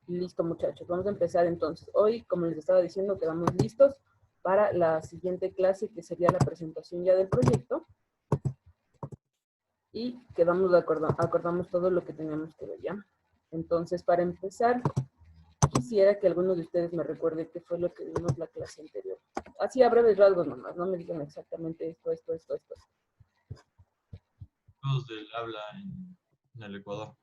Listo, muchachos. Vamos a empezar entonces. Hoy, como les estaba diciendo, quedamos listos para la siguiente clase, que sería la presentación ya del proyecto. Y quedamos de acuerdo, acordamos todo lo que teníamos que ver ya. Entonces, para empezar, quisiera que alguno de ustedes me recuerde qué fue lo que vimos la clase anterior. Así a breves rasgos nomás, no me digan exactamente esto. Usos del habla en el Ecuador.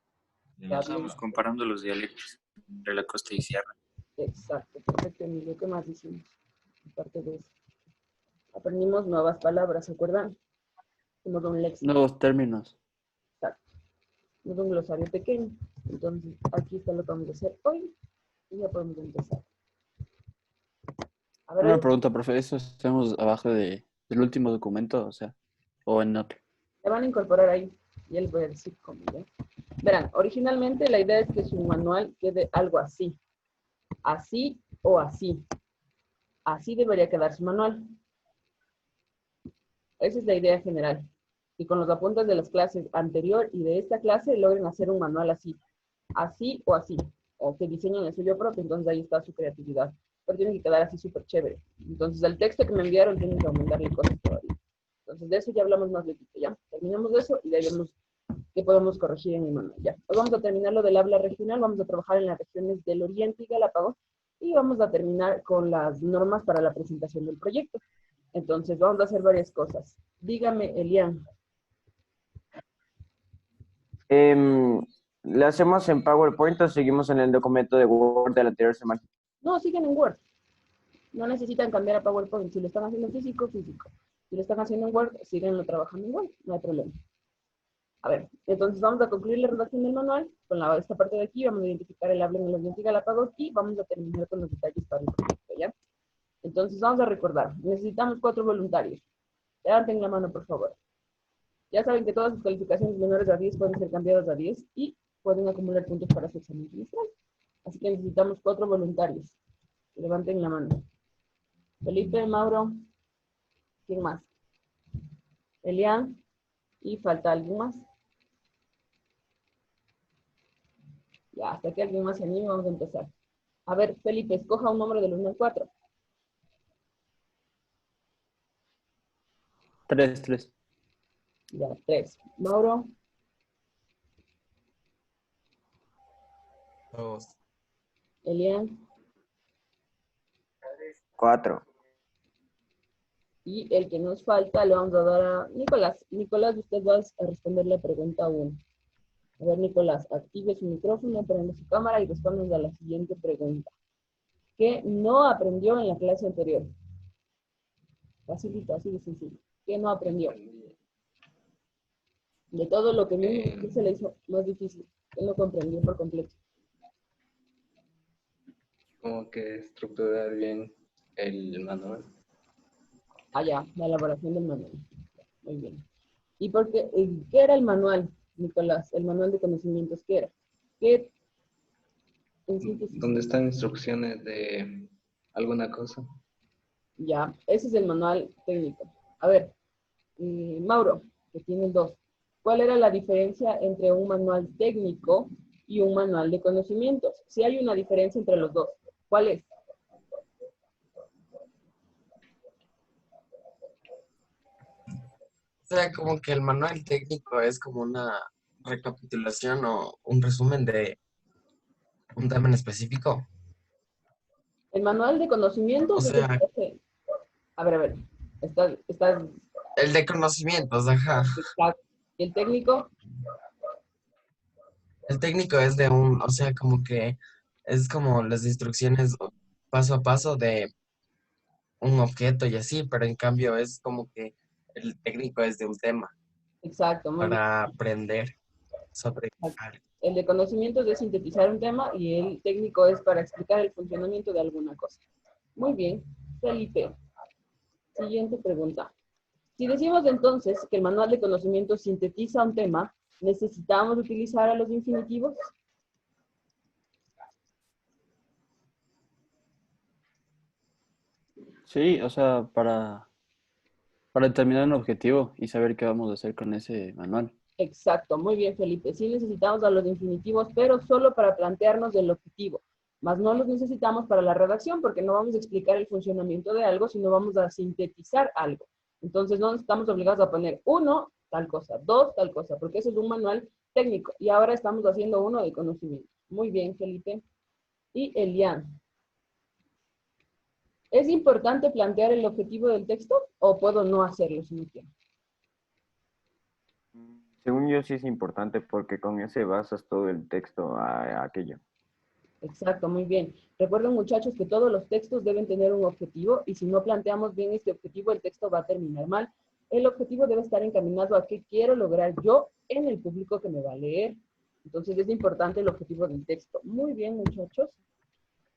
En Ya la bien. selva. Comparando los dialectos de la costa y sierra. Exacto, perfecto, Emilio. ¿Qué más hicimos? Aparte de eso. Aprendimos nuevas palabras, ¿se acuerdan? Hicimos un léxico. Nuevos términos. Exacto. Es un glosario pequeño. Entonces, aquí está lo que vamos a hacer hoy. Y ya podemos empezar. A ver, Una pregunta, profe, ¿eso estamos abajo del último documento, o sea, o en otro? se van a incorporar ahí. Ya les voy a decir cómo, ¿ya? Verán, originalmente la idea es que su manual quede algo así. Así o así. Así debería quedar su manual. Esa es la idea general. Y con los apuntes de las clases anterior y de esta clase logren hacer un manual así. Así o así. O que diseñen el suyo propio, entonces ahí está su creatividad. Pero tiene que quedar así súper chévere. Entonces, el texto que me enviaron tienen que aumentarle cosas todavía. Entonces, de eso ya hablamos más de tipo, ¿ya? Terminamos de eso y de ahí vemos qué podemos corregir en el manual, ¿ya? Hoy vamos a terminar lo del habla regional, vamos a trabajar en las regiones del Oriente y Galápagos y vamos a terminar con las normas para la presentación del proyecto. Entonces, vamos a hacer varias cosas. Dígame, Elian. ¿Le hacemos en PowerPoint o seguimos en el documento de Word de la anterior semana? No, siguen en Word. No necesitan cambiar a PowerPoint. Si lo están haciendo físico, físico. Si lo están haciendo en Word, síganlo trabajando en Word. No hay problema. A ver, entonces vamos a concluir la redacción del manual con esta parte de aquí. Vamos a identificar el habla en el Oriente y Galápagos y vamos a terminar con los detalles para el proyecto, ¿ya? Entonces vamos a recordar. Necesitamos 4 voluntarios. Levanten la mano, por favor. Ya saben que todas sus calificaciones menores a 10 pueden ser cambiadas a 10 y pueden acumular puntos para su examen trimestral. Así que necesitamos 4 voluntarios. Levanten la mano. Felipe, Mauro, ¿quién más? Elian, y falta alguien más. Ya, hasta que alguien más se anime, vamos a empezar. A ver, Felipe, escoja un número del 1 al 4. 3. Ya, 3. Mauro, 2. Elian, 4. y el que nos falta le vamos a dar a Nicolás. Nicolás, usted va a responder la pregunta 1. A ver, Nicolás, active su micrófono, prende su cámara y responda a la siguiente pregunta. ¿Qué no aprendió en la clase anterior? Facilito, así de sencillo. ¿Qué no aprendió? De todo lo que vimos, ¿qué se le hizo más difícil? ¿Qué no comprendió por completo? Como que estructurar bien el manual. Ah, ya, la elaboración del manual. Muy bien. ¿Y por qué? ¿Qué era el manual, Nicolás? El manual de conocimientos, ¿qué era? ¿Qué en síntesis? ¿Dónde están instrucciones de alguna cosa? Ya, ese es el manual técnico. A ver, Mauro, que tiene 2. ¿Cuál era la diferencia entre un manual técnico y un manual de conocimientos? Si hay una diferencia entre los dos, ¿cuál es? O sea, como que el manual técnico es como una recapitulación o un resumen de un tema en específico. El manual de O conocimientos es el sea, que hace... A ver, estás... el de conocimientos, ajá. ¿Y el técnico? El técnico es de o sea, como que es como las instrucciones paso a paso de un objeto y así, pero en cambio es como que el técnico es de un tema Exacto, muy bien. para aprender sobre algo. El de conocimientos es sintetizar un tema y el técnico es para explicar el funcionamiento de alguna cosa. Muy bien, Felipe. Siguiente pregunta. Si decimos entonces que el manual de conocimientos sintetiza un tema, ¿necesitamos utilizar a los infinitivos? Sí, o sea, para determinar un objetivo y saber qué vamos a hacer con ese manual. Exacto, muy bien, Felipe. Sí necesitamos a los infinitivos, pero solo para plantearnos el objetivo. Mas no los necesitamos para la redacción porque no vamos a explicar el funcionamiento de algo, sino vamos a sintetizar algo. Entonces no estamos obligados a poner 1, tal cosa, 2, tal cosa, porque eso es un manual técnico. Y ahora estamos haciendo uno de conocimiento. Muy bien, Felipe. Y Elian. ¿Es importante plantear el objetivo del texto o puedo no hacerlo si no quiero? Según yo sí es importante porque con ese basas todo el texto a aquello. Exacto, muy bien. Recuerden, muchachos, que todos los textos deben tener un objetivo y si no planteamos bien este objetivo, el texto va a terminar mal. El objetivo debe estar encaminado a qué quiero lograr yo en el público que me va a leer. Entonces es importante el objetivo del texto. Muy bien, muchachos.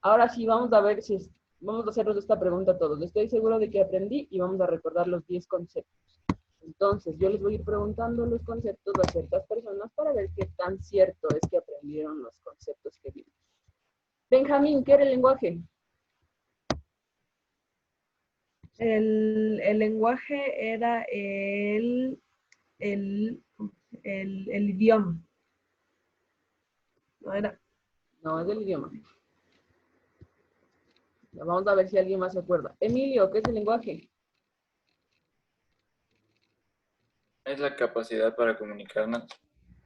Ahora sí, vamos a ver si vamos a hacernos esta pregunta a todos. Estoy seguro de que aprendí y vamos a recordar los 10 conceptos. Entonces, yo les voy a ir preguntando los conceptos a ciertas personas para ver qué tan cierto es que aprendieron los conceptos que vimos. Benjamín, ¿qué era el lenguaje? El lenguaje era el idioma. No era. No, es el idioma. Vamos a ver si alguien más se acuerda. Emilio, ¿qué es el lenguaje? Es la capacidad para comunicarnos.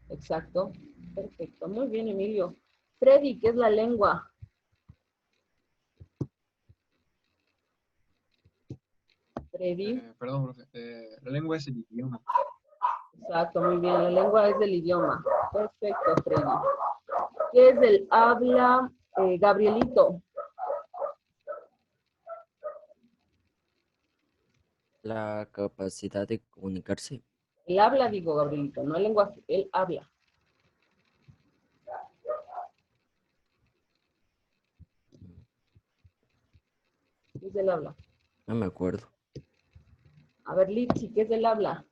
Exacto. Perfecto. Muy bien, Emilio. Freddy, ¿qué es la lengua? Freddy. Perdón, profe. La lengua es el idioma. Exacto, muy bien. La lengua es del idioma. Perfecto, Freddy. ¿Qué es el habla, Gabrielito? La capacidad de comunicarse. El habla, digo, Gabrielito, no el lenguaje, el habla. ¿Qué es el habla? No me acuerdo. A ver, Litsi, ¿qué es el habla?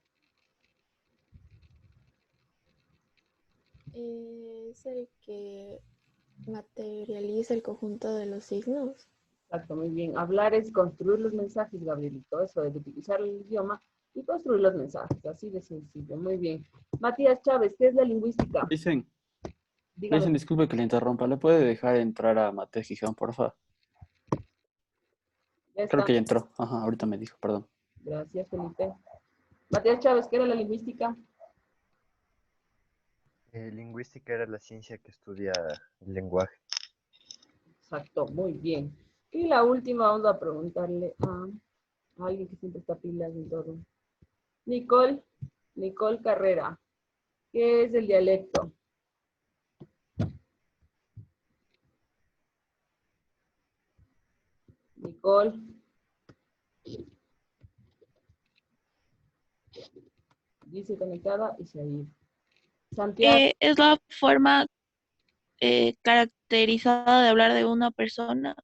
Es el que materializa el conjunto de los signos. Exacto, muy bien. Hablar es construir los mensajes, Gabrielito. Eso es utilizar el idioma y construir los mensajes. Así de sencillo. Muy bien. Matías Chávez, ¿qué es la lingüística? Dicen, Dígame. disculpe que le interrumpa. ¿Le puede dejar entrar a Mateo Gijón, por favor? Ya Creo está. que ya entró. Ajá, ahorita me dijo, perdón. Gracias, Felipe. Matías Chávez, ¿qué era la lingüística? Lingüística era la ciencia que estudia el lenguaje. Exacto, muy bien. Y la última vamos a preguntarle a alguien que siempre está pilas en todo. Nicole Carrera, ¿qué es el dialecto? Nicole. Dice conectada y se ha ido. Santiago. Es la forma caracterizada de hablar de una persona.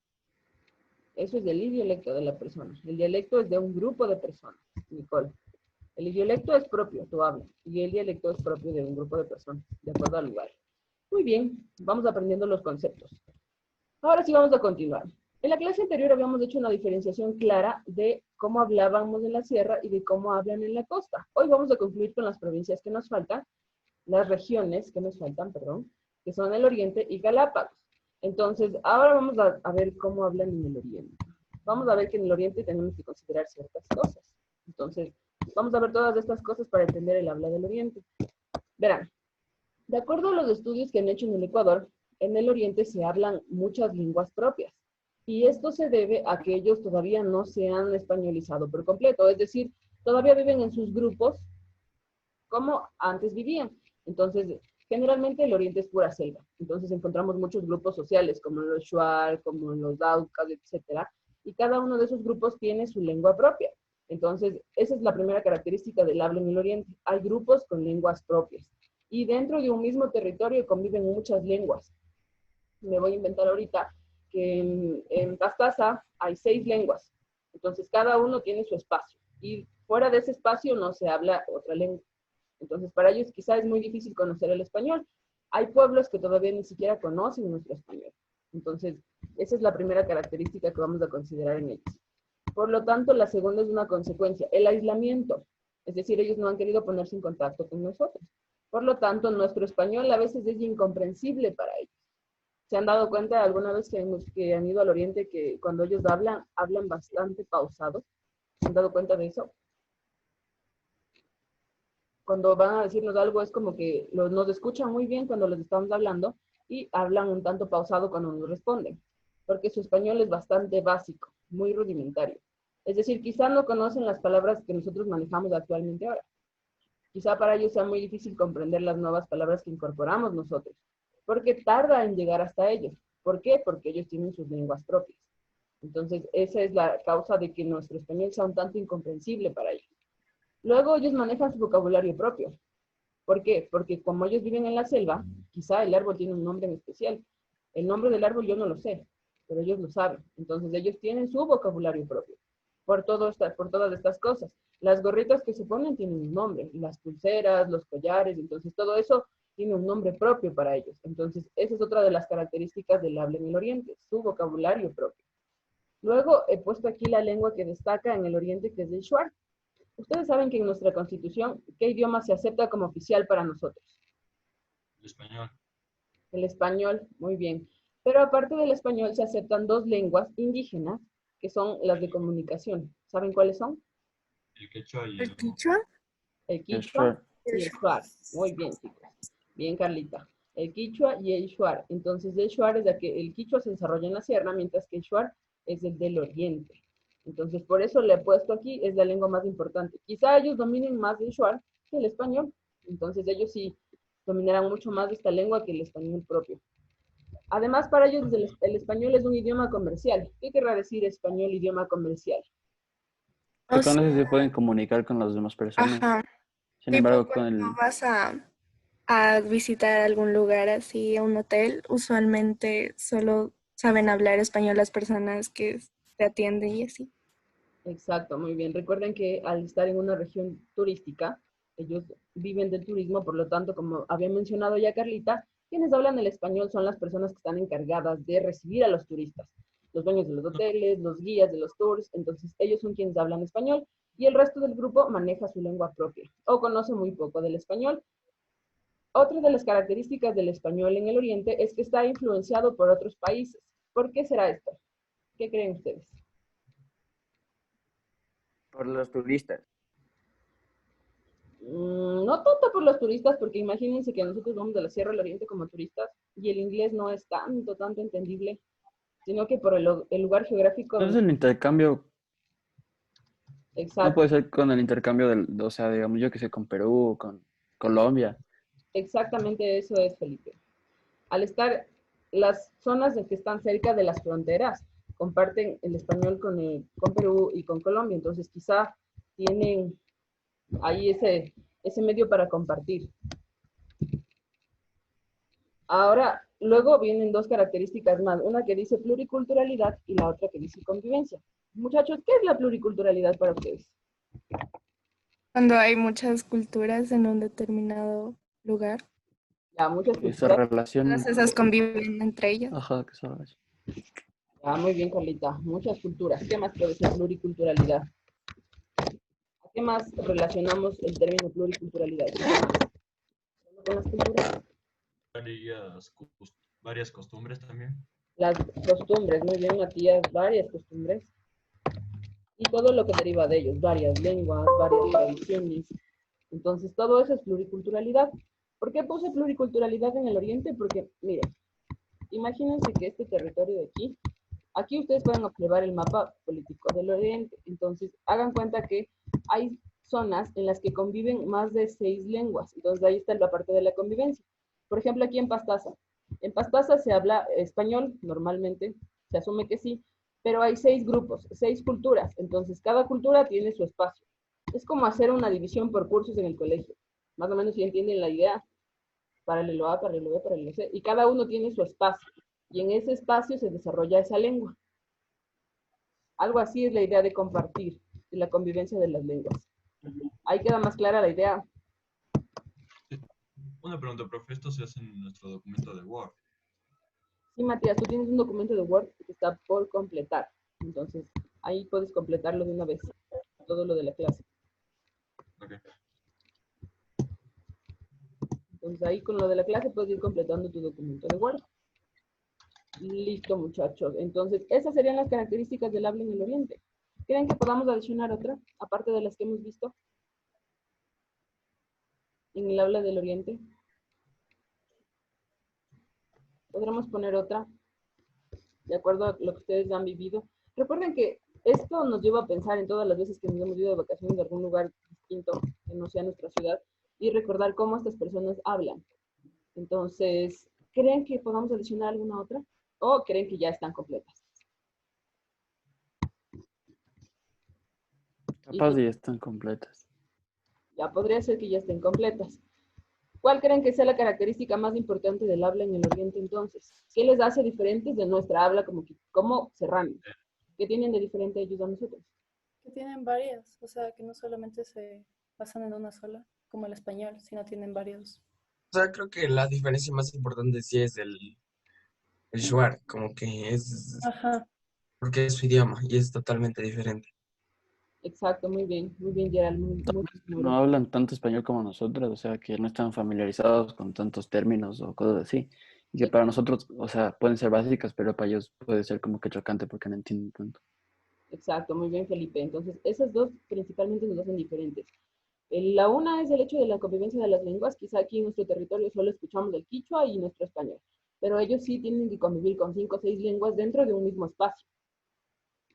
Eso es del dialecto de la persona. El dialecto es de un grupo de personas, Nicole. El dialecto es propio, tú hablas, y el dialecto es propio de un grupo de personas, de acuerdo al lugar. Muy bien, vamos aprendiendo los conceptos. Ahora sí vamos a continuar. En la clase anterior habíamos hecho una diferenciación clara de cómo hablábamos en la sierra y de cómo hablan en la costa. Hoy vamos a concluir con las provincias que nos faltan, las regiones que nos faltan, perdón, que son el Oriente y Galápagos. Entonces, ahora vamos a ver cómo hablan en el Oriente. Vamos a ver que en el Oriente tenemos que considerar ciertas cosas. Entonces, vamos a ver todas estas cosas para entender el habla del Oriente. Verán, de acuerdo a los estudios que han hecho en el Ecuador, en el Oriente se hablan muchas lenguas propias. Y esto se debe a que ellos todavía no se han españolizado por completo. Es decir, todavía viven en sus grupos como antes vivían. Entonces, generalmente el Oriente es pura selva. Entonces encontramos muchos grupos sociales, como los Shuar, como los Aucas, etc. Y cada uno de esos grupos tiene su lengua propia. Entonces, esa es la primera característica del habla en el Oriente. Hay grupos con lenguas propias. Y dentro de un mismo territorio conviven muchas lenguas. Me voy a inventar ahorita que en Pastaza hay 6 lenguas. Entonces, cada uno tiene su espacio. Y fuera de ese espacio no se habla otra lengua. Entonces, para ellos quizá es muy difícil conocer el español. Hay pueblos que todavía ni siquiera conocen nuestro español. Entonces, esa es la primera característica que vamos a considerar en ellos. Por lo tanto, la segunda es una consecuencia, el aislamiento. Es decir, ellos no han querido ponerse en contacto con nosotros. Por lo tanto, nuestro español a veces es incomprensible para ellos. ¿Se han dado cuenta alguna vez que han ido al Oriente que cuando ellos hablan bastante pausado? ¿Se han dado cuenta de eso? Cuando van a decirnos algo es como que nos escuchan muy bien cuando les estamos hablando y hablan un tanto pausado cuando nos responden, porque su español es bastante básico, muy rudimentario. Es decir, quizá no conocen las palabras que nosotros manejamos actualmente ahora. Quizá para ellos sea muy difícil comprender las nuevas palabras que incorporamos nosotros, porque tarda en llegar hasta ellos. ¿Por qué? Porque ellos tienen sus lenguas propias. Entonces, esa es la causa de que nuestro español sea un tanto incomprensible para ellos. Luego, ellos manejan su vocabulario propio. ¿Por qué? Porque como ellos viven en la selva, quizá el árbol tiene un nombre en especial. El nombre del árbol yo no lo sé, pero ellos lo saben. Entonces, ellos tienen su vocabulario propio por todas estas cosas. Las gorritas que se ponen tienen un nombre, las pulseras, los collares, entonces todo eso tiene un nombre propio para ellos. Entonces, esa es otra de las características del habla en el Oriente, su vocabulario propio. Luego, he puesto aquí la lengua que destaca en el Oriente, que es el Shuar. Ustedes saben que en nuestra Constitución, ¿qué idioma se acepta como oficial para nosotros? El español. El español, muy bien. Pero aparte del español, se aceptan dos lenguas indígenas, que son las de comunicación. ¿Saben cuáles son? El quechua y ¿El quichua? El quichua y el shuar. Muy bien, chicos. Bien, Carlita. El quichua y el shuar. Entonces, el shuar es el quichua se desarrolla en la sierra, mientras que el shuar es el del oriente. Entonces, por eso le he puesto aquí, es la lengua más importante. Quizá ellos dominen más el shuar que el español. Entonces, ellos sí dominarán mucho más esta lengua que el español propio. Además, para ellos el español es un idioma comercial. ¿Qué querrá decir español idioma comercial? Que con eso se pueden comunicar con las demás personas. Ajá. Sin Tipo, embargo, con cuando el... vas a visitar algún lugar así, a un hotel, usualmente solo saben hablar español las personas que te atienden y así. Exacto, muy bien. Recuerden que al estar en una región turística, ellos viven del turismo, por lo tanto, como había mencionado ya Carlita, quienes hablan el español son las personas que están encargadas de recibir a los turistas, los dueños de los hoteles, los guías de los tours, entonces ellos son quienes hablan español y el resto del grupo maneja su lengua propia o conoce muy poco del español. Otra de las características del español en el Oriente es que está influenciado por otros países. ¿Por qué será esto? ¿Qué creen ustedes? Por los turistas. No tanto por los turistas, porque imagínense que nosotros vamos de la Sierra del Oriente como turistas y el inglés no es tanto entendible, sino que por el lugar geográfico. Entonces el intercambio... Exacto. No puede ser con el intercambio o sea, digamos, yo que sé, con Perú, con Colombia. Exactamente eso es, Felipe. Al estar las zonas que están cerca de las fronteras, comparten el español con Perú y con Colombia, entonces quizá tienen ahí ese medio para compartir. Ahora, luego vienen dos características más, una que dice pluriculturalidad y la otra que dice convivencia. Muchachos, ¿qué es la pluriculturalidad para ustedes? Cuando hay muchas culturas en un determinado lugar. Ya, muchas Esa culturas. relación... Todas esas conviven entre ellas. Ajá, que esa relación. Ah, muy bien, Carlita. Muchas culturas. ¿Qué más puede ser pluriculturalidad? ¿A qué más relacionamos el término pluriculturalidad? ¿Con las culturas? Varias costumbres también. Las costumbres, muy bien, Matías, varias costumbres. Y todo lo que deriva de ellos, varias lenguas, varias tradiciones. Entonces, todo eso es pluriculturalidad. ¿Por qué puse pluriculturalidad en el Oriente? Porque, miren, imagínense que este territorio de aquí ustedes pueden observar el mapa político del Oriente. Entonces, hagan cuenta que hay zonas en las que conviven más de 6 lenguas. Entonces, ahí está la parte de la convivencia. Por ejemplo, aquí en Pastaza. En Pastaza se habla español, normalmente, se asume que sí, pero hay 6 grupos, 6 culturas. Entonces, cada cultura tiene su espacio. Es como hacer una división por cursos en el colegio. Más o menos si entienden la idea. Paralelo A, paralelo B, paralelo C. Y cada uno tiene su espacio. Y en ese espacio se desarrolla esa lengua. Algo así es la idea de compartir, de la convivencia de las lenguas. Ahí queda más clara la idea. Una pregunta, profe, esto se hace en nuestro documento de Word. Sí, Matías, tú tienes un documento de Word que está por completar. Entonces, ahí puedes completarlo de una vez. Todo lo de la clase. Okay. Entonces, ahí con lo de la clase puedes ir completando tu documento de Word. Listo, muchachos. Entonces, esas serían las características del habla en el Oriente. ¿Creen que podamos adicionar otra, aparte de las que hemos visto en el habla del Oriente? Podremos poner otra, de acuerdo a lo que ustedes han vivido. Recuerden que esto nos lleva a pensar en todas las veces que nos hemos ido de vacaciones a algún lugar distinto, que no sea nuestra ciudad, y recordar cómo estas personas hablan. Entonces, ¿creen que podamos adicionar alguna otra? ¿O creen que ya están completas? Capaz ya están completas. Ya podría ser que ya estén completas. ¿Cuál creen que sea la característica más importante del habla en el Oriente entonces? ¿Qué les hace diferentes de nuestra habla como serranos? ¿Qué tienen de diferente ellos a nosotros? Que tienen varias, o sea, que no solamente se basan en una sola, como el español, sino tienen varios. O sea, creo que la diferencia más importante sí es el shuar, como que es, Ajá. porque es su idioma y es totalmente diferente. Exacto, muy bien, Gerald, muy No hablan tanto español como nosotros, o sea, que no están familiarizados con tantos términos o cosas así. Y que para nosotros, o sea, pueden ser básicas, pero para ellos puede ser como que chocante porque no entienden tanto. Exacto, muy bien, Felipe. Entonces, esas dos principalmente nos hacen diferentes. La una es el hecho de la convivencia de las lenguas. Quizá aquí en nuestro territorio solo escuchamos el quichua y nuestro español, pero ellos sí tienen que convivir con 5 o 6 lenguas dentro de un mismo espacio.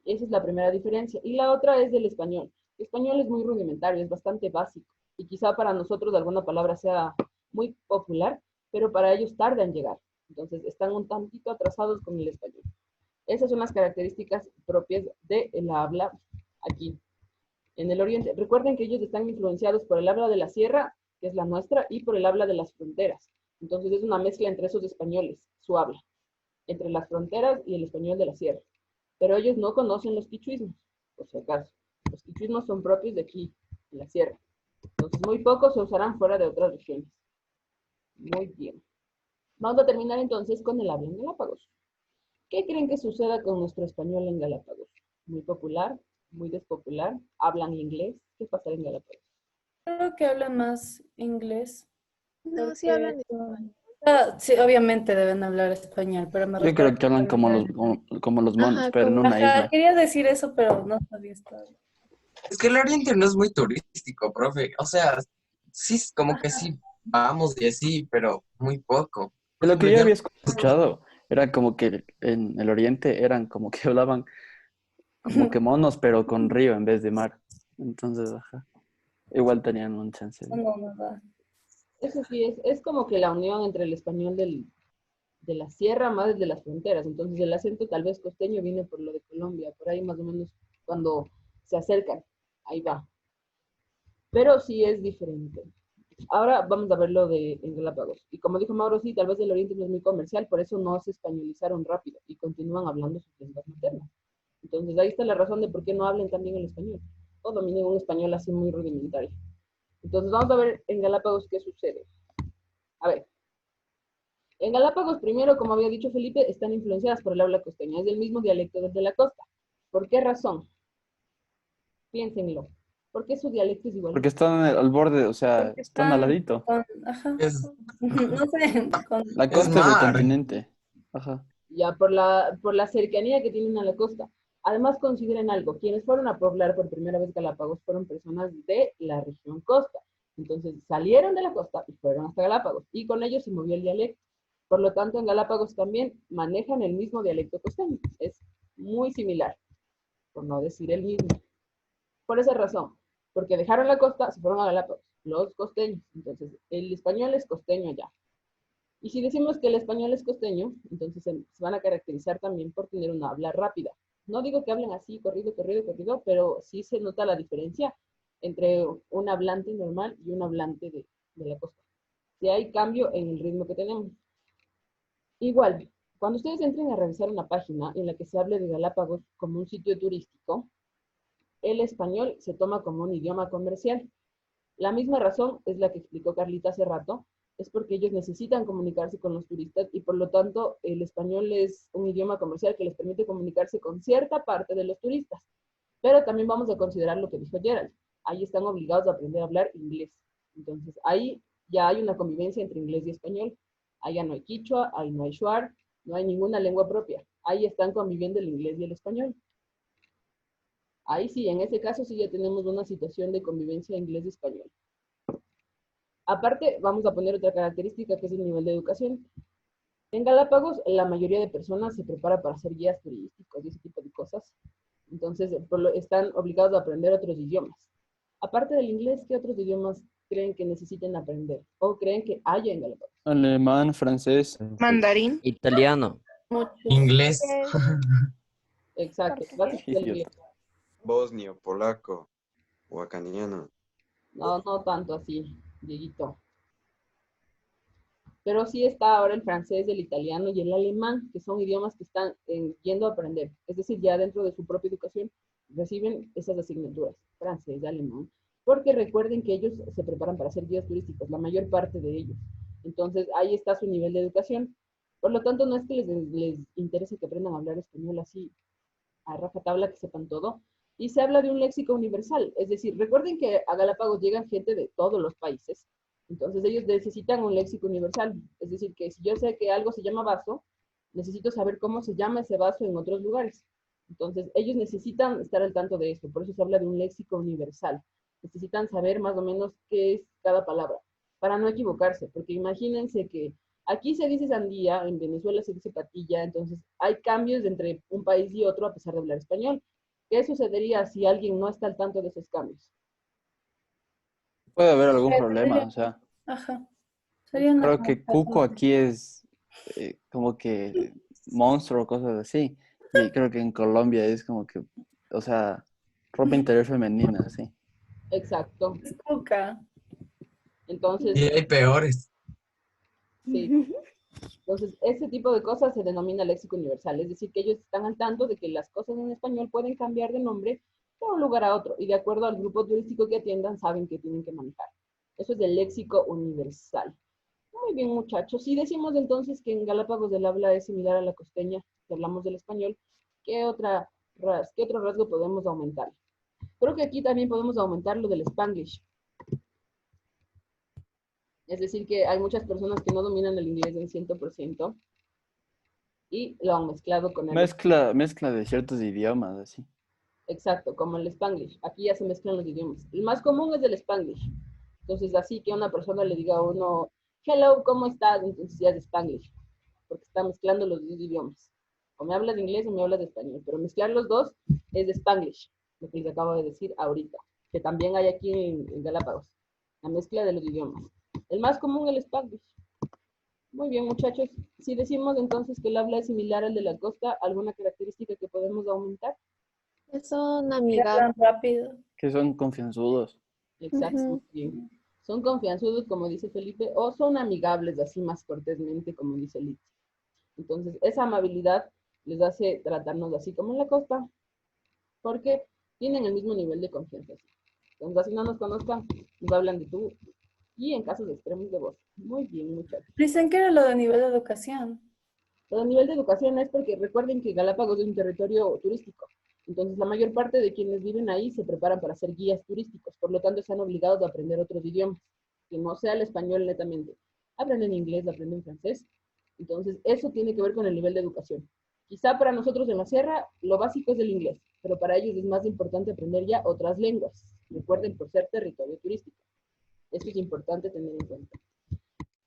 Esa es la primera diferencia. Y la otra es del español. El español es muy rudimentario, es bastante básico. Y quizá para nosotros alguna palabra sea muy popular, pero para ellos tarda en llegar. Entonces están un tantito atrasados con el español. Esas son las características propias de la habla aquí, en el Oriente. Recuerden que ellos están influenciados por el habla de la sierra, que es la nuestra, y por el habla de las fronteras. Entonces es una mezcla entre esos españoles, su habla, entre las fronteras y el español de la sierra. Pero ellos no conocen los quichuismos, por si acaso. Los quichuismos son propios de aquí, en la sierra. Entonces muy pocos se usarán fuera de otras regiones. Muy bien. Vamos a terminar entonces con el habla en Galápagos. ¿Qué creen que suceda con nuestro español en Galápagos? ¿Muy popular? ¿Muy despopular? ¿Hablan inglés? ¿Qué pasará en Galápagos? Creo que hablan más inglés. No, sí Porque, hablan español. sí, obviamente deben hablar español, pero me Yo refiero creo que hablan como los, como los monos, Ajá, pero en como... una Ajá, isla. quería decir eso, pero no sabía esto. Es que el Oriente no es muy turístico, profe. O sea, sí, como que sí vamos y así, pero muy poco. De Por lo que ejemplo, yo yo había escuchado, era como que en el Oriente eran como que hablaban como que monos, pero con río en vez de mar. Entonces, ajá. Igual tenían un chance. No, no va. Eso sí, es como que la unión entre el español de la sierra más de las fronteras. Entonces el acento tal vez costeño viene por lo de Colombia, por ahí más o menos cuando se acercan. Ahí va. Pero sí es diferente. Ahora vamos a ver lo de en Galápagos. Y como dijo Mauro, sí, tal vez el Oriente no es muy comercial, por eso no se españolizaron rápido y continúan hablando sus lenguas maternas. Entonces ahí está la razón de por qué no hablan tan bien el español. O dominen un español así muy rudimentario. Entonces vamos a ver en Galápagos qué sucede. A ver. En Galápagos, primero, como había dicho Felipe, están influenciadas por el habla costeña. Es del mismo dialecto desde la costa. ¿Por qué razón? Piénsenlo. ¿Por qué su dialecto es igual? Porque están al borde, o sea, Porque están al están ladito. con, ajá, es, no sé, La es costa es el mar. continente. Ajá. Ya por la cercanía que tienen a la costa. Además, consideren algo, quienes fueron a poblar por primera vez Galápagos fueron personas de la región costa. Entonces salieron de la costa y fueron hasta Galápagos, y con ellos se movió el dialecto. Por lo tanto, en Galápagos también manejan el mismo dialecto costeño. Es muy similar, por no decir el mismo. Por esa razón, porque dejaron la costa, se fueron a Galápagos, los costeños. Entonces, el español es costeño allá. Y si decimos que el español es costeño, entonces se van a caracterizar también por tener una habla rápida. No digo que hablen así, corrido, corrido, corrido, pero sí se nota la diferencia entre un hablante normal y un hablante de la costa. Si hay cambio en el ritmo que tenemos. Igual, cuando ustedes entren a revisar una página en la que se hable de Galápagos como un sitio turístico, el español se toma como un idioma comercial. La misma razón es la que explicó Carlita hace rato, es porque ellos necesitan comunicarse con los turistas y por lo tanto el español es un idioma comercial que les permite comunicarse con cierta parte de los turistas. Pero también vamos a considerar lo que dijo Gerald. Ahí están obligados a aprender a hablar inglés. Entonces ahí ya hay una convivencia entre inglés y español. Allá no hay quichua, ahí no hay shuar, No hay ninguna lengua propia. Ahí están conviviendo el inglés y el español. Ahí sí, en ese caso sí ya tenemos una situación de convivencia inglés y español. Aparte, vamos a poner otra característica que es el nivel de educación. En Galápagos, la mayoría de personas se prepara para ser guías turísticos y ese tipo de cosas. Entonces, están obligados a aprender otros idiomas. Aparte del inglés, ¿qué otros idiomas creen que necesiten aprender? ¿O creen que haya en Galápagos? Alemán, francés. Mandarín. Italiano. Inglés. Exacto. Básicamente el inglés. Bosnio, polaco, huacaniano. No, no tanto así, Dieguito. Pero sí está ahora el francés, el italiano y el alemán, que son idiomas que están yendo a aprender. Es decir, ya dentro de su propia educación reciben esas asignaturas, francés, alemán, porque recuerden que ellos se preparan para ser guías turísticos, la mayor parte de ellos. Entonces, ahí está su nivel de educación. Por lo tanto, no es que les interese que aprendan a hablar español así a rajatabla, que sepan todo. Y se habla de un léxico universal. Es decir, recuerden que a Galápagos llegan gente de todos los países. Entonces ellos necesitan un léxico universal. Es decir, que si yo sé que algo se llama vaso, necesito saber cómo se llama ese vaso en otros lugares. Entonces ellos necesitan estar al tanto de esto. Por eso se habla de un léxico universal. Necesitan saber más o menos qué es cada palabra, para no equivocarse. Porque imagínense que aquí se dice sandía, en Venezuela se dice patilla, entonces hay cambios entre un país y otro a pesar de hablar español. ¿Qué sucedería si alguien no está al tanto de esos cambios? Puede haber algún problema, o sea. Ajá. Sería una Creo que cuco aquí es como que monstruo o cosas así. Y creo que en Colombia es como que, o sea, ropa interior femenina, sí. Exacto. Es cuca. Entonces, Y hay peores. sí. Entonces, ese tipo de cosas se denomina léxico universal, es decir, que ellos están al tanto de que las cosas en español pueden cambiar de nombre de un lugar a otro, y de acuerdo al grupo turístico que atiendan, saben que tienen que manejar. Eso es el léxico universal. Muy bien, muchachos. Si decimos entonces que en Galápagos el habla es similar a la costeña, si hablamos del español, ¿qué otro rasgo podemos aumentar? Creo que aquí también podemos aumentar lo del Spanglish. Es decir, que hay muchas personas que no dominan el inglés en 100% y lo han mezclado con el... Mezcla de ciertos idiomas, así. Exacto, como el Spanglish. Aquí ya se mezclan los idiomas. El más común es el Spanglish. Entonces, así que una persona le diga a uno, hello, ¿cómo estás? Entonces ya es Spanglish, porque está mezclando los dos idiomas. O me hablas de inglés o me hablas de español, pero mezclar los dos es de Spanglish, lo que les acabo de decir ahorita, que también hay aquí en Galápagos, la mezcla de los idiomas. El más común es el Spanglish. Muy bien, muchachos. Si decimos entonces que el habla es similar al de la costa, ¿alguna característica que podemos aumentar? Que son Hablan amigables. rápido. Que son confianzudos. Exacto, muy bien. Son confianzudos, como dice Felipe, o son amigables, así más cortésmente, como dice Liz. Entonces, esa amabilidad les hace tratarnos así como en la costa, porque tienen el mismo nivel de confianza. Entonces, así no nos conozcan, nos hablan de tú, y en casos extremos de vos. Muy bien, muchachos. Dicen que era lo de nivel de educación. Pero a nivel de educación es porque recuerden que Galápagos es un territorio turístico. Entonces, la mayor parte de quienes viven ahí se preparan para ser guías turísticos. Por lo tanto, están obligados a aprender otros idiomas, que no sea el español netamente. Aprenden inglés, aprenden francés. Entonces, eso tiene que ver con el nivel de educación. Quizá para nosotros en la sierra, lo básico es el inglés, pero para ellos es más importante aprender ya otras lenguas. Recuerden, por ser territorio turístico. Esto es importante tener en cuenta.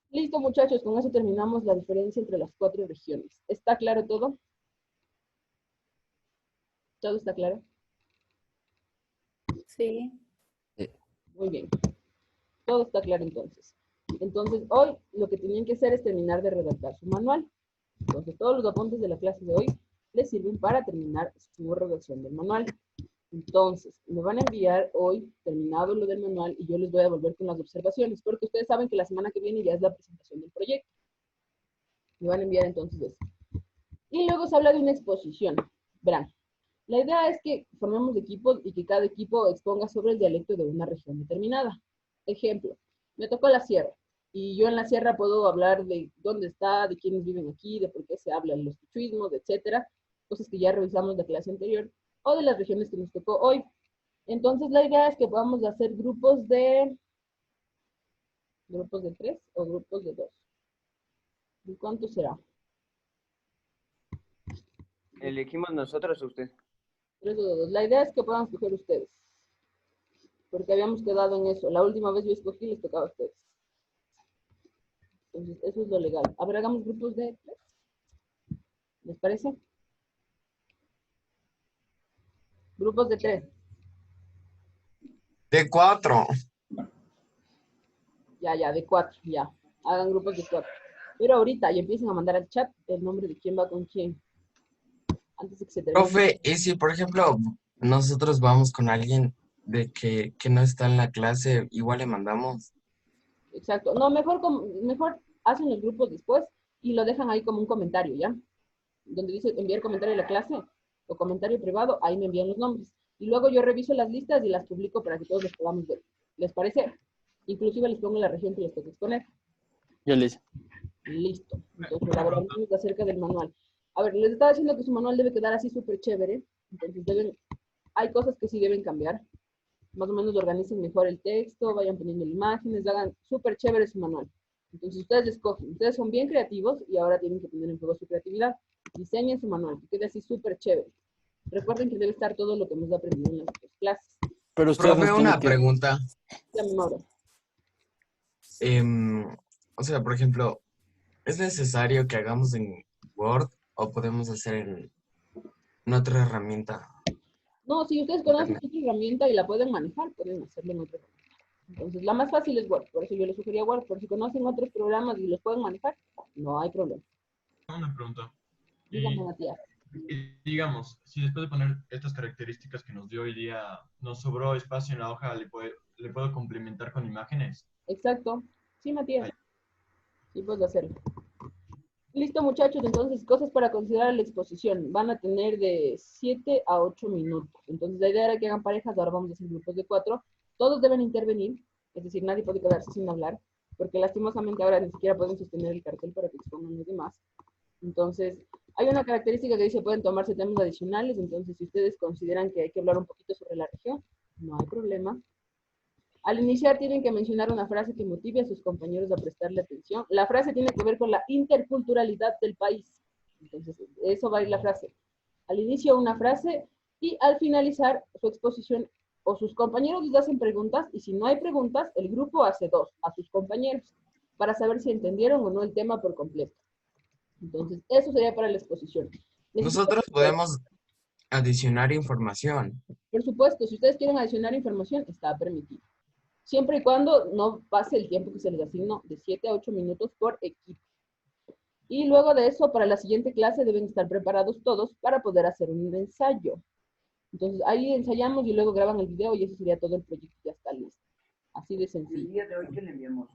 Listo, muchachos, con eso terminamos la diferencia entre las 4 regiones. ¿Está claro todo? ¿Todo está claro? Sí. Muy bien. Todo está claro entonces. Entonces, hoy lo que tenían que hacer es terminar de redactar su manual. Entonces, todos los apuntes de la clase de hoy les sirven para terminar su redacción del manual. Entonces, me van a enviar hoy, terminado lo del manual, y yo les voy a volver con las observaciones, porque ustedes saben que la semana que viene ya es la presentación del proyecto. Me van a enviar entonces eso. Y luego se habla de una exposición. Verán, la idea es que formemos equipos y que cada equipo exponga sobre el dialecto de una región determinada. Ejemplo, me tocó la sierra, y yo en la sierra puedo hablar de dónde está, de quiénes viven aquí, de por qué se hablan los quichuismos, etcétera, cosas que ya revisamos de la clase anterior, o de las regiones que nos tocó hoy. Entonces la idea es que podamos hacer grupos de 3 o grupos de 2. ¿Y cuánto será? ¿Elegimos nosotros o usted? 3 o 2. La idea es que puedan escoger ustedes. Porque habíamos quedado en eso. La última vez yo escogí y les tocaba a ustedes. Entonces, eso es lo legal. A ver, hagamos grupos de 3. ¿Les parece? Grupos de 3. De 4. Ya, de 4, ya. Hagan grupos de 4. Pero ahorita y empiecen a mandar al chat el nombre de quién va con quién. Antes de que se termine. Profe, y si por ejemplo nosotros vamos con alguien de que no está en la clase, igual le mandamos. Exacto. No, mejor hacen los grupos después y lo dejan ahí como un comentario, ¿ya? Donde dice enviar comentario a la clase o comentario privado, ahí me envían los nombres. Y luego yo reviso las listas y las publico para que todos los podamos ver. ¿Les parece? Inclusive les pongo la región que les toque exponer. Ya le hice. Listo. Entonces elaboramos acerca del manual. A ver, les estaba diciendo que su manual debe quedar así súper chévere. Entonces hay cosas que sí deben cambiar. Más o menos organicen mejor el texto, vayan poniendo imágenes, hagan súper chévere su manual. Entonces ustedes escogen, ustedes son bien creativos y ahora tienen que poner en juego su creatividad. Diseñen su manual, que quede así súper chévere. Recuerden que debe estar todo lo que hemos aprendido en las otras clases. Pero ustedes Profe, nos una tienen que... pregunta. Ya me Mauro. O sea, por ejemplo, ¿es necesario que hagamos en Word o podemos hacer en otra herramienta? No, si ustedes conocen otra herramienta y la pueden manejar, pueden hacerlo en otra herramienta. Entonces, la más fácil es Word, por eso yo les sugería Word, pero si conocen otros programas y los pueden manejar, no hay problema. Una pregunta. Dígame, Matías. Y digamos, si después de poner estas características que nos dio hoy día, nos sobró espacio en la hoja, ¿le puedo complementar con imágenes? Exacto. Sí, Matías. Sí, puedes hacerlo. Listo, muchachos. Entonces, cosas para considerar en la exposición. Van a tener de 7 a 8 minutos. Entonces, la idea era que hagan parejas. Ahora vamos a hacer grupos de 4. Todos deben intervenir. Es decir, nadie puede quedarse sin hablar. Porque lastimosamente ahora ni siquiera pueden sostener el cartel para que expongan los demás. Entonces, hay una característica que dice pueden tomarse temas adicionales. Entonces, si ustedes consideran que hay que hablar un poquito sobre la región, no hay problema. Al iniciar tienen que mencionar una frase que motive a sus compañeros a prestarle atención. La frase tiene que ver con la interculturalidad del país. Entonces, eso va a ir la frase. Al inicio una frase y al finalizar su exposición o sus compañeros les hacen preguntas y si no hay preguntas, el grupo hace 2 a sus compañeros para saber si entendieron o no el tema por completo. Entonces, eso sería para la exposición. Nosotros podemos adicionar información. Por supuesto, si ustedes quieren adicionar información, está permitido. Siempre y cuando no pase el tiempo que se les asignó, de 7 a 8 minutos por equipo. Y luego de eso, para la siguiente clase deben estar preparados todos para poder hacer un ensayo. Entonces, ahí ensayamos y luego graban el video y eso sería todo el proyecto, ya está listo. Así de sencillo. ¿El día de hoy qué le enviamos?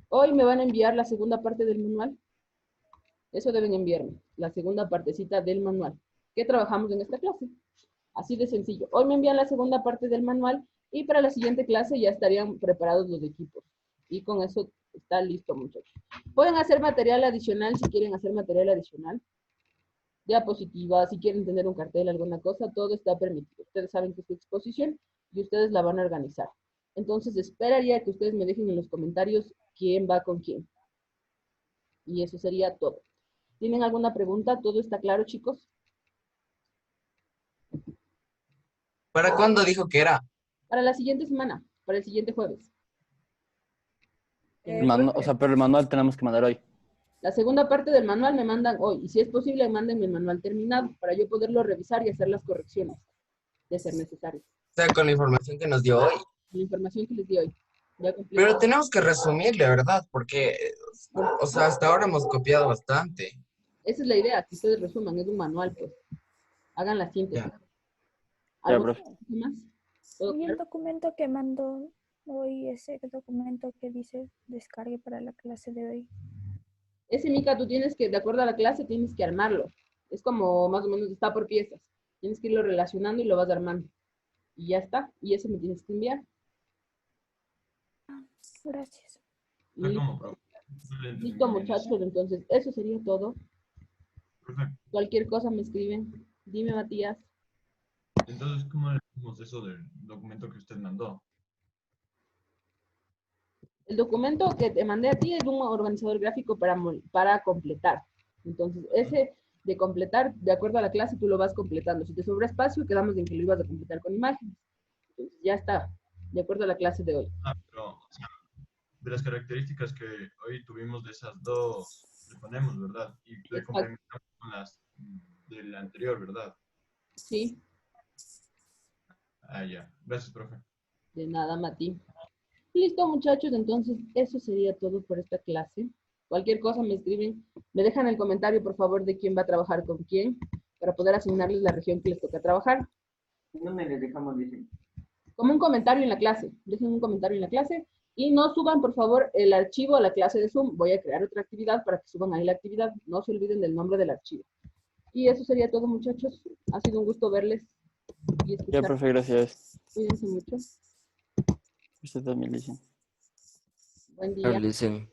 Hoy me van a enviar la segunda parte del manual. Eso deben enviarme, la segunda partecita del manual. ¿Qué trabajamos en esta clase? Así de sencillo. Hoy me envían la segunda parte del manual y para la siguiente clase ya estarían preparados los equipos. Y con eso está listo, muchachos. Pueden hacer material adicional si quieren hacer material adicional. Diapositivas, si quieren tener un cartel, alguna cosa, todo está permitido. Ustedes saben que es su exposición y ustedes la van a organizar. Entonces esperaría que ustedes me dejen en los comentarios quién va con quién. Y eso sería todo. ¿Tienen alguna pregunta? ¿Todo está claro, chicos? ¿Para cuándo dijo que era? Para la siguiente semana, para el siguiente jueves. O sea, pero el manual tenemos que mandar hoy. La segunda parte del manual me mandan hoy. Y si es posible, mándenme el manual terminado para yo poderlo revisar y hacer las correcciones de ser necesarias. O sea, con la información que nos dio hoy. La información que les di hoy. Ya cumplí. Pero tenemos que resumirle, ¿verdad? Porque, o sea, hasta ahora hemos copiado bastante. Esa es la idea, que ustedes resuman. Es un manual, pues. Hagan la síntesis. Ya. ¿Algo profe. más? Y el documento que mandó hoy, ese documento que dice descargue para la clase de hoy. Ese, Mica, tú tienes que, de acuerdo a la clase, tienes que armarlo. Es como más o menos está por piezas. Tienes que irlo relacionando y lo vas armando. Y ya está. Y eso me tienes que enviar. Gracias. Listo, muchachos. Entonces, eso sería todo. Perfecto. Cualquier cosa me escriben. Dime, Matías. Entonces, ¿cómo le decimos eso del documento que usted mandó? El documento que te mandé a ti es un organizador gráfico para completar. Entonces, ese de completar, de acuerdo a la clase, tú lo vas completando. Si te sobra espacio, quedamos en que lo ibas a completar con imágenes. Entonces, ya está, de acuerdo a la clase de hoy. Pero, o sea, de las características que hoy tuvimos de esas dos, le ponemos, ¿verdad? Y le complementamos con las del anterior, ¿verdad? Sí. Ah, ya. Gracias, profe. De nada, Mati. Listo, muchachos, entonces eso sería todo por esta clase. Cualquier cosa me escriben, me dejan el comentario, por favor, de quién va a trabajar con quién, para poder asignarles la región que les toca trabajar. ¿Dónde les dejamos, dicen? Como un comentario en la clase, dejen un comentario en la clase y no suban, por favor, el archivo a la clase de Zoom. Voy a crear otra actividad para que suban ahí la actividad. No se olviden del nombre del archivo. Y eso sería todo, muchachos. Ha sido un gusto verles y escuchar. Ya, profe, gracias. Cuídense mucho. Usted también, Lizzie. Buen día. Listen.